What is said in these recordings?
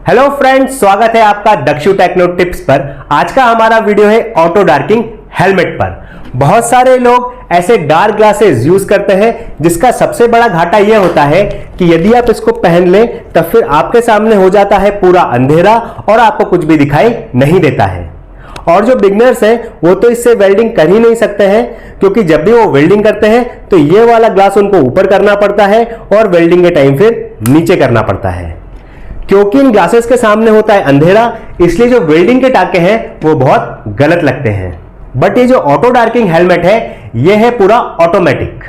Hello friends, स्वागत है आपका दक्षु टेक्नो टिप्स पर। आज का हमारा वीडियो है ऑटो डार्किंग हेलमेट पर। बहुत सारे लोग ऐसे डार्क ग्लासेस यूज करते हैं जिसका सबसे बड़ा घाटा यह होता है कि यदि आप इसको पहन लें तब फिर आपके सामने हो जाता है पूरा अंधेरा और आपको कुछ भी दिखाई नहीं देता है। और जो बिगनर्स हैं वो तो इससे वेल्डिंग कर ही नहीं सकते हैं, क्योंकि जब भी वो वेल्डिंग करते हैं तो ये वाला ग्लास उनको ऊपर करना पड़ता है और वेल्डिंग के टाइम फिर नीचे करना पड़ता है। क्योंकि इन ग्लासेस के सामने होता है अंधेरा, इसलिए जो वेल्डिंग के टाके हैं वो बहुत गलत लगते हैं। बट ये जो ऑटो डार्किंग हेलमेट है ये है पूरा ऑटोमेटिक।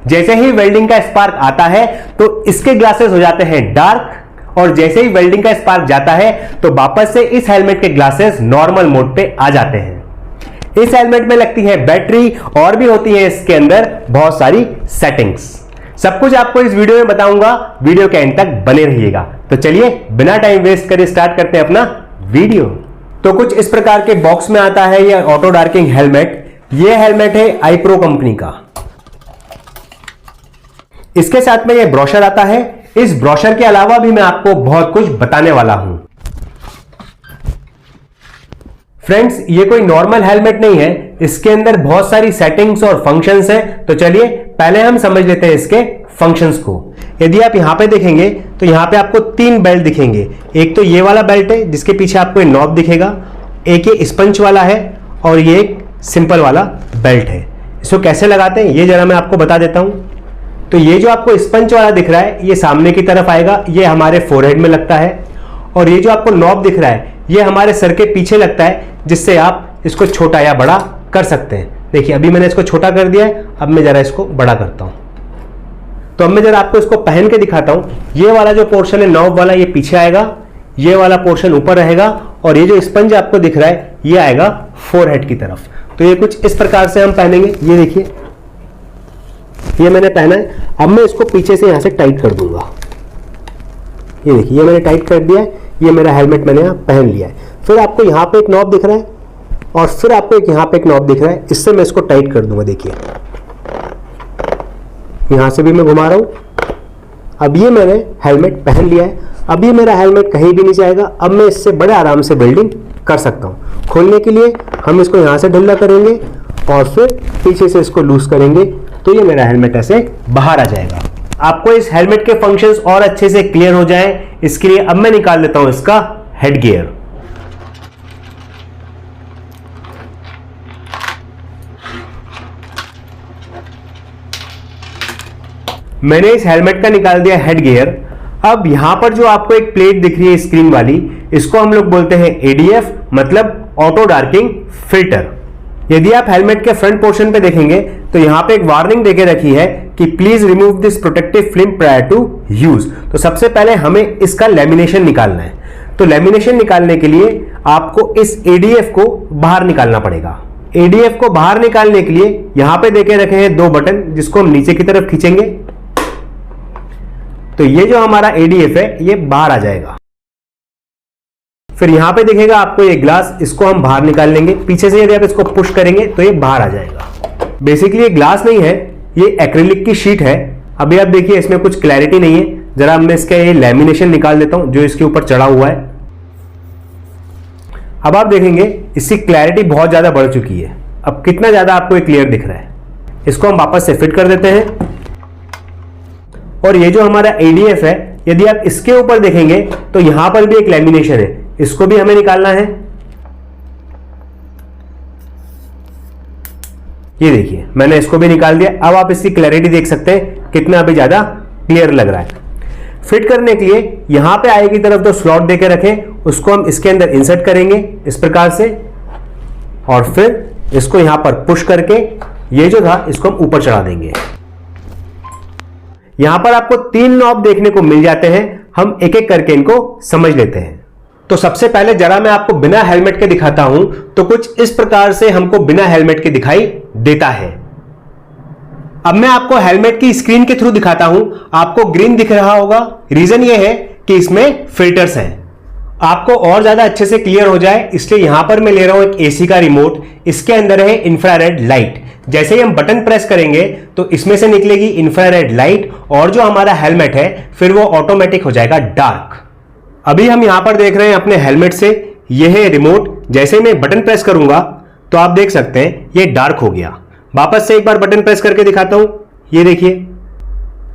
जैसे ही वेल्डिंग का स्पार्क आता है तो इसके ग्लासेस हो जाते हैं डार्क, और जैसे ही वेल्डिंग का स्पार्क जाता है तो वापस से इस हेलमेट के ग्लासेस नॉर्मल मोड पे आ जाते हैं। इस हेलमेट में लगती है बैटरी और भी होती है इसके अंदर बहुत सारी सेटिंग्स। सब कुछ आपको इस वीडियो में बताऊंगा, वीडियो के एंड तक बने रहिएगा। तो चलिए बिना टाइम वेस्ट करे स्टार्ट करते हैं अपना वीडियो। तो कुछ इस प्रकार के बॉक्स में आता है ये ऑटो डार्किंग हेलमेट। ये हेलमेट है आईप्रो कंपनी का। इसके साथ में ये ब्रोशर आता है। इस ब्रोशर के अलावा भी मैं आपको बहुत कुछ बताने वाला हूं। फ्रेंड्स, ये कोई नॉर्मल हेलमेट नहीं है, इसके अंदर बहुत सारी सेटिंग्स और फंक्शंस हैं। तो चलिए पहले हम समझ लेते हैं इसके फंक्शंस को। यदि आप यहां पे देखेंगे तो यहां पे आपको तीन बेल्ट दिखेंगे। एक तो ये वाला बेल्ट है जिसके पीछे आपको नॉब दिखेगा, एक ये स्पंज वाला है और ये एक सिंपल वाला बेल्ट है। इसको कैसे लगाते हैं ये जरा मैं आपको बता देता हूं। तो ये जो आपको स्पंज वाला दिख रहा है ये सामने की तरफ आएगा, ये हमारे फोरहेड में लगता है। और ये जो आपको नॉब दिख रहा है ये हमारे सर के पीछे लगता है, जिससे आप इसको छोटा या बड़ा कर सकते हैं। देखिए अभी मैंने इसको छोटा कर दिया है, अब मैं जरा इसको बड़ा करता हूं। तो अब मैं जरा आपको इसको पहन के दिखाता हूं। ये वाला जो पोर्शन है नॉब वाला ये पीछे आएगा, ये वाला पोर्शन ऊपर रहेगा, और ये जो स्पंज आपको दिख रहा है ये आएगा फोरहेड की तरफ। तो ये कुछ इस प्रकार से हम पहनेंगे। ये देखिए ये मैंने पहना है। अब मैं इसको पीछे से यहां से टाइट कर दूंगा। ये देखिए ये मैंने टाइट कर दिया है। ये मेरा हेलमेट मैंने यहाँ पहन लिया है। फिर आपको यहाँ पे एक नॉब दिख रहा है और फिर आपको एक यहाँ पे एक नॉब दिख रहा है। इससे मैं इसको टाइट कर दूंगा। देखिए यहां से भी मैं घुमा रहा हूं। अब ये मैंने हेलमेट पहन लिया है। अब ये मेरा हेलमेट कहीं भी नहीं जाएगा। अब मैं इससे बड़े आराम से वेल्डिंग कर सकता हूं। खोलने के लिए हम इसको यहां से ढीला करेंगे और फिर पीछे से इसको लूज करेंगे तो ये मेरा हेलमेट ऐसे बाहर आ जाएगा। आपको इस हेलमेट के फंक्शंस और अच्छे से क्लियर हो जाएं, इसके लिए अब मैं निकाल देता हूं इसका हेड गियर। मैंने इस हेलमेट का निकाल दिया हेड गियर। अब यहां पर जो आपको एक प्लेट दिख रही है स्क्रीन वाली, इसको हम लोग बोलते हैं एडीएफ, मतलब ऑटो डार्किंग फिल्टर। यदि आप हेलमेट के फ्रंट पोर्शन पे देखेंगे तो यहां पे एक वार्निंग देके रखी है कि please remove this protective film prior to use. तो सबसे पहले हमें इसका लेमिनेशन निकालना है। तो लेमिनेशन निकालने के लिए आपको इस एडीएफ को बाहर निकालना पड़ेगा। एडीएफ को बाहर निकालने के लिए यहां पे देके रखे हैं दो बटन, जिसको हम नीचे की तरफ खींचेंगे तो ये जो हमारा एडीएफ है ये बाहर आ जाएगा। फिर यहां पे दिखेगा आपको ये ग्लास, इसको हम बाहर निकाल लेंगे। पीछे से यदि आप इसको पुश करेंगे तो ये बाहर आ जाएगा। बेसिकली ये ग्लास नहीं है, ये एक्रिलिक की शीट है। अभी आप देखिए इसमें कुछ क्लैरिटी नहीं है। जरा मैं इसका ये लेमिनेशन निकाल देता हूं जो इसके ऊपर चढ़ा हुआ है। अब आप देखेंगे इसकी क्लैरिटी बहुत ज्यादा बढ़ चुकी है। अब कितना ज्यादा आपको ये क्लियर दिख रहा है। इसको हम वापस से फिट कर देते हैं। और ये जो हमारा एडीएफ है, यदि आप इसके ऊपर देखेंगे तो यहां पर भी एक लेमिनेशन है, इसको भी हमें निकालना है। ये देखिए मैंने इसको भी निकाल दिया। अब आप इसकी क्लैरिटी देख सकते हैं कितना अभी ज्यादा क्लियर लग रहा है। फिट करने के लिए यहां पे आगे की तरफ दो स्लॉट देके रखें, उसको हम इसके अंदर इंसर्ट करेंगे इस प्रकार से, और फिर इसको यहां पर पुश करके ये जो था इसको हम ऊपर चढ़ा देंगे। यहां पर आपको तीन नॉब देखने को मिल जाते हैं। हम एक एक करके इनको समझ लेते हैं। तो सबसे पहले जरा मैं आपको बिना हेलमेट के दिखाता हूं। तो कुछ इस प्रकार से हमको बिना हेलमेट के दिखाई देता है। अब मैं आपको हेलमेट की स्क्रीन के थ्रू दिखाता हूं। आपको ग्रीन दिख रहा होगा, रीजन ये है कि इसमें फिल्टर्स हैं। आपको और ज्यादा अच्छे से क्लियर हो जाए इसलिए यहां पर मैं ले रहा हूं एक एसी का रिमोट। इसके अंदर है इंफ्रारेड लाइट। जैसे ही हम बटन प्रेस करेंगे तो इसमें से निकलेगी इंफ्रारेड लाइट और जो हमारा हेलमेट है फिर वो ऑटोमेटिक हो जाएगा डार्क। अभी हम यहां पर देख रहे हैं अपने हेलमेट से, यह है रिमोट। जैसे मैं बटन प्रेस करूंगा तो आप देख सकते हैं ये डार्क हो गया। वापस से एक बार बटन प्रेस करके दिखाता हूं, ये देखिए।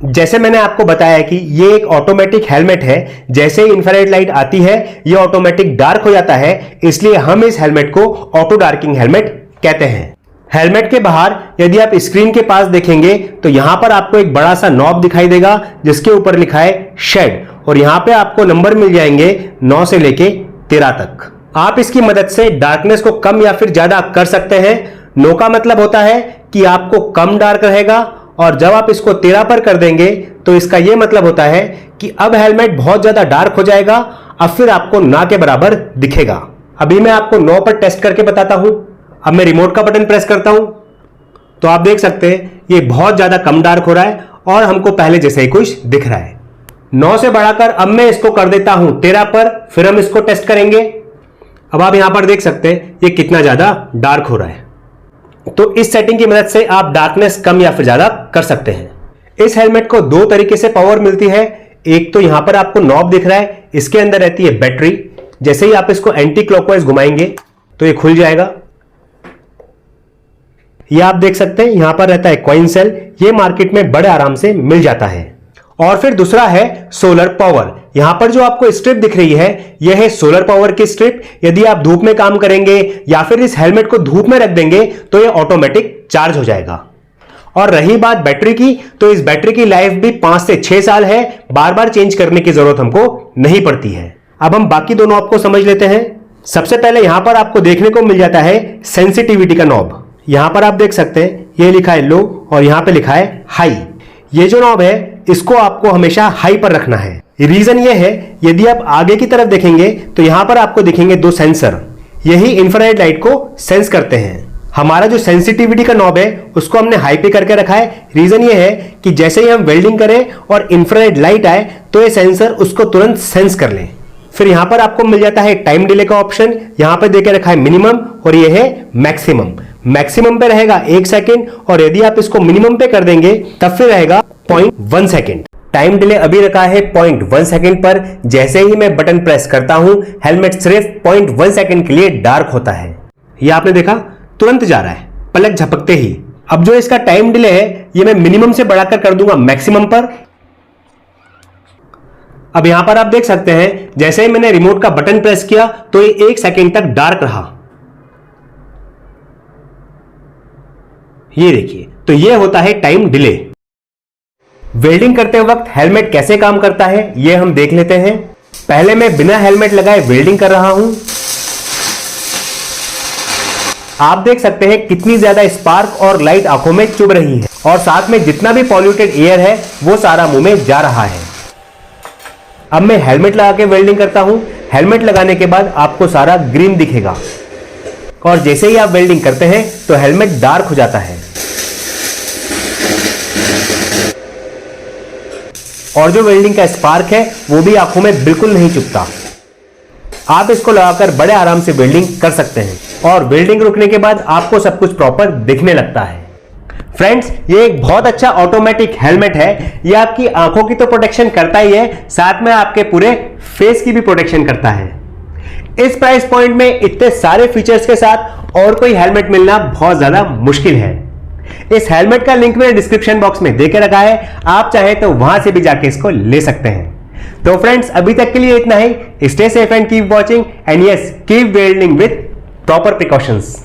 जैसे मैंने आपको बताया कि ये एक ऑटोमेटिक हेलमेट है, जैसे ही इंफ्रारेड लाइट आती है ये ऑटोमेटिक डार्क हो जाता है, इसलिए हम इस हेलमेट को ऑटो डार्किंग हेलमेट कहते हैं। हेलमेट के बाहर यदि आप स्क्रीन के पास देखेंगे तो यहां पर आपको एक बड़ा सा नॉब दिखाई देगा जिसके ऊपर लिखा है शेड, और यहां पे आपको नंबर मिल जाएंगे 9 से लेके 13 तक। आप इसकी मदद से डार्कनेस को कम या फिर ज्यादा कर सकते हैं। 9 का मतलब होता है कि आपको कम डार्क रहेगा, और जब आप इसको 13 पर कर देंगे तो इसका यह मतलब होता है कि अब हेलमेट बहुत ज्यादा डार्क हो जाएगा, अब फिर आपको ना के बराबर दिखेगा। अभी मैं आपको 9 पर टेस्ट करके बताता हूं। अब मैं रिमोट का बटन प्रेस करता हूं तो आप देख सकते हैं ये बहुत ज्यादा कम डार्क हो रहा है और हमको पहले जैसे ही कुछ दिख रहा है। 9 से बढ़ाकर अब मैं इसको कर देता हूं 13 पर, फिर हम इसको टेस्ट करेंगे। अब आप यहां पर देख सकते हैं ये कितना ज्यादा डार्क हो रहा है। तो इस सेटिंग की मदद से आप डार्कनेस कम या फिर ज्यादा कर सकते हैं। इस हेलमेट को 2 तरीके से पावर मिलती है। एक तो यहां पर आपको नॉब दिख रहा है, इसके अंदर रहती है बैटरी। जैसे ही आप इसको एंटी क्लॉकवाइज घुमाएंगे तो ये खुल जाएगा। ये आप देख सकते हैं यहां पर रहता है कॉइन सेल, ये मार्केट में बड़े आराम से मिल जाता है। और फिर दूसरा है सोलर पावर। यहां पर जो आपको स्ट्रिप दिख रही है यह है सोलर पावर की स्ट्रिप। यदि आप धूप में काम करेंगे या फिर इस हेलमेट को धूप में रख देंगे तो यह ऑटोमेटिक चार्ज हो जाएगा। और रही बात बैटरी की, तो इस बैटरी की लाइफ भी 5 से 6 साल है, बार बार चेंज करने की जरूरत हमको नहीं पड़ती है। अब हम बाकी दोनों आपको समझ लेते हैं। सबसे पहले यहां पर आपको देखने को मिल जाता है सेंसिटिविटी का नॉब। यहां पर आप देख सकते हैं ये लिखा है लो और यहां पे लिखा है हाई। ये जो नॉब है इसको आपको हमेशा हाई पर रखना है। रीजन ये है, यदि आप आगे की तरफ देखेंगे तो यहां पर आपको दिखेंगे 2 सेंसर, यही इंफ्रारेड लाइट को सेंस करते हैं। हमारा जो सेंसिटिविटी का नॉब है उसको हमने हाई पे करके रखा है। रीजन ये है कि जैसे ही हम वेल्डिंग करें और इंफ्रारेड लाइट आए तो ये सेंसर उसको तुरंत सेंस कर ले। फिर यहां पर आपको मिल जाता है टाइम डिले का ऑप्शन, यहां पर देके रखा है मिनिमम और ये है मैक्सिमम। मैक्सिमम पे रहेगा 1 सेकेंड और यदि आप इसको मिनिमम पे कर देंगे तब फिर रहेगा 0.1 सेकेंड। टाइम डिले अभी रखा है 0.1 सेकेंड पर। जैसे ही मैं बटन प्रेस करता हूं हेलमेट सिर्फ 0.1 सेकेंड के लिए डार्क होता है। ये आपने देखा तुरंत जा रहा है पलक झपकते ही। अब जो इसका टाइम डिले है ये मैं मिनिमम से बढ़ाकर कर दूंगा मैक्सिमम पर। अब यहां पर आप देख सकते हैं जैसे ही मैंने रिमोट का बटन प्रेस किया तो ये 1 सेकेंड तक डार्क रहा। ये देखिए, तो ये होता है टाइम डिले। वेल्डिंग करते वक्त हेलमेट कैसे काम करता है ये हम देख लेते हैं। पहले मैं बिना हेलमेट लगाए वेल्डिंग कर रहा हूं। आप देख सकते हैं कितनी ज्यादा स्पार्क और लाइट आंखों में चुभ रही है और साथ में जितना भी पॉल्यूटेड एयर है वो सारा मुंह में जा रहा है। अब मैं हेलमेट लगा के वेल्डिंग करता हूं। हेलमेट लगाने के बाद आपको सारा ग्रीन दिखेगा और जैसे ही आप वेल्डिंग करते हैं तो हेलमेट डार्क हो जाता है। और जो वेल्डिंग का स्पार्क है वो भी आंखों में बिल्कुल नहीं चुभता। आप इसको लगाकर बड़े आराम से वेल्डिंग कर सकते हैं और वेल्डिंग रुकने के बाद आपको सब कुछ प्रॉपर दिखने लगता है। फ्रेंड्स, ये एक बहुत अच्छा ऑटोमेटिक हेलमेट है। ये आपकी आंखों की तो प्रोटेक्शन करता ही है, साथ में आपके पूरे फेस की भी प्रोटेक्शन करता है। इस प्राइस पॉइंट में इतने सारे फीचर्स के साथ और कोई हेलमेट मिलना बहुत ज्यादा मुश्किल है। इस हेलमेट का लिंक मैंने डिस्क्रिप्शन बॉक्स में देके रखा है, आप चाहें तो वहां से भी जाके इसको ले सकते हैं। तो फ्रेंड्स, अभी तक के लिए इतना ही। Stay safe and keep watching and yes, keep welding with proper precautions.